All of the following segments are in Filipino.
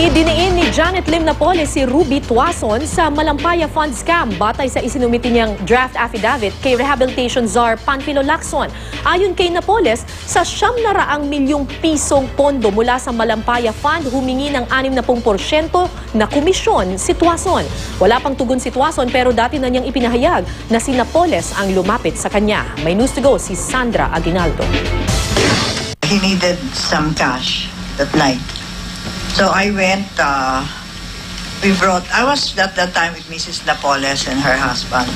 Idiniin ni Janet Lim Napoles si Ruby Tuason sa Malampaya Fund Scam batay sa isinumiti niyang draft affidavit kay Rehabilitation Czar Panfilo Lacson. Ayon kay Napoles, sa 700 milyong pisong pondo mula sa Malampaya Fund, humingi ng 60% na komisyon si Tuason. Wala pang tugon si Tuason pero dati na niyang ipinahayag na si Napoles ang lumapit sa kanya. May news to go si Sandra Aguinaldo. He needed some cash that night. So I went, I was at that time with Mrs. Napoles and her husband.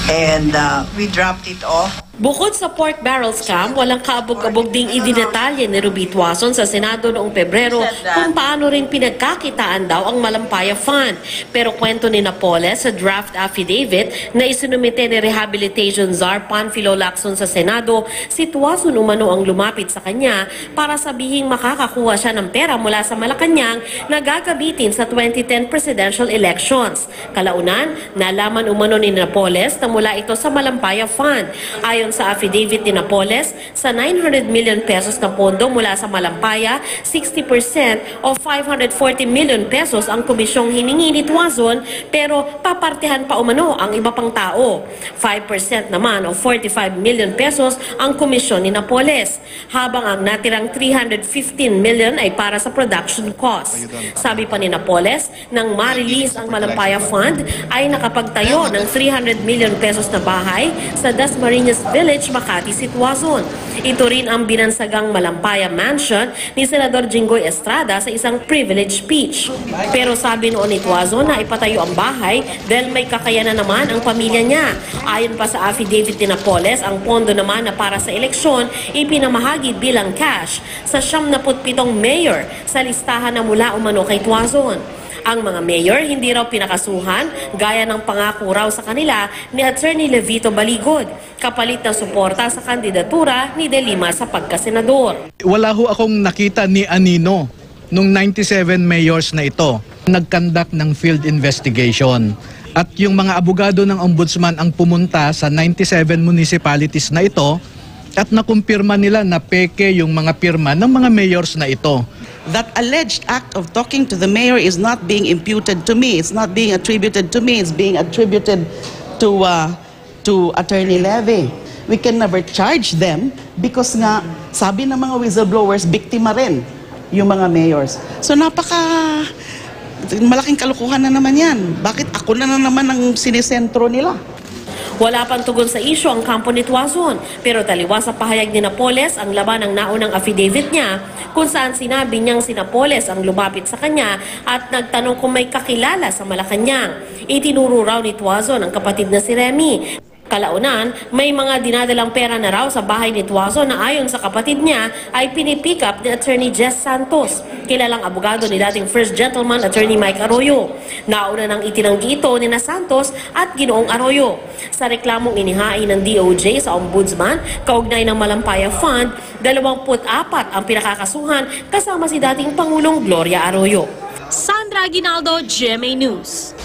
And we dropped it off. Bukod sa pork barrel scam, walang kaabog-abog ding idinatalye ni Ruby Tuason sa Senado noong Pebrero kung paano rin pinagkakitaan daw ang Malampaya Fund. Pero kwento ni Napoles sa draft affidavit na isinumite ni Rehabilitation Czar Panfilo Lacson sa Senado, si Tuason umano ang lumapit sa kanya para sabihing makakakuha siya ng pera mula sa Malacanang na gagamitin sa 2010 presidential elections. Kalaunan, nalaman umano ni Napoles na mula ito sa Malampaya Fund. Ayon sa affidavit ni Napoles, sa 900 million pesos na pondo mula sa Malampaya, 60% o 540 million pesos ang komisyong hiningi ni Tuason pero papartihan pa umano ang iba pang tao. 5% naman o 45 million pesos ang komisyon ni Napoles, habang ang natirang 315 million ay para sa production cost. Sabi pa ni Napoles, nang ma-release ang Malampaya Fund ay nakapagtayo ng 300 million pesos na bahay sa Dasmariñas Village, Makati si Tuason. Ito rin ang binansagang Malampaya Mansion ni Senador Jinggoy Estrada sa isang privilege speech. Pero sabi noon ni Tuason na ipatayo ang bahay dahil may kakayanan naman ang pamilya niya. Ayon pa sa affidavit ni Napoles, ang pondo naman na para sa eleksyon ipinamahagi bilang cash sa 77 mayor sa listahan na mula umano kay Tuason. Ang mga mayor hindi raw pinakasuhan gaya ng pangako raw sa kanila ni Attorney Levito Baligod, kapalit ng suporta sa kandidatura ni De Lima sa pagkasenador. Wala ho akong nakita ni Anino nung 97 mayors na ito. Nag-conduct ng field investigation. At yung mga abogado ng ombudsman ang pumunta sa 97 municipalities na ito at nakumpirma nila na peke yung mga pirma ng mga mayors na ito. That alleged act of talking to the mayor is not being imputed to me. It's not being attributed to me. It's being attributed to Attorney Levy. We can never charge them because nga, sabi ng mga whistleblowers, biktima rin yung mga mayors. So malaking kalukuhan na naman yan. Bakit ako na naman ang sinisentro nila? Wala pang tugon sa isyu ang kampo ni Tuason, pero taliwas sa pahayag ni Napoles ang laban ng naunang affidavit niya kung saan sinabi niyang si Napoles ang lumapit sa kanya at nagtanong kung may kakilala sa Malacanang. Itinuro raw ni Tuason ang kapatid na si Remy. Kalaunan, may mga dinadalang pera na raw sa bahay ni Tuason na ayon sa kapatid niya ay pinipick up ni Attorney Jess Santos, kilalang abogado ni dating First Gentleman Attorney Mike Arroyo. Nauna nang itinanggi ito ni Santos at Ginoong Arroyo. Sa reklamong inihain ng DOJ sa Ombudsman, kaugnay ng Malampaya Fund, 24 ang pinakakasuhan kasama si dating Pangulong Gloria Arroyo. Sandra Aguinaldo, GMA News.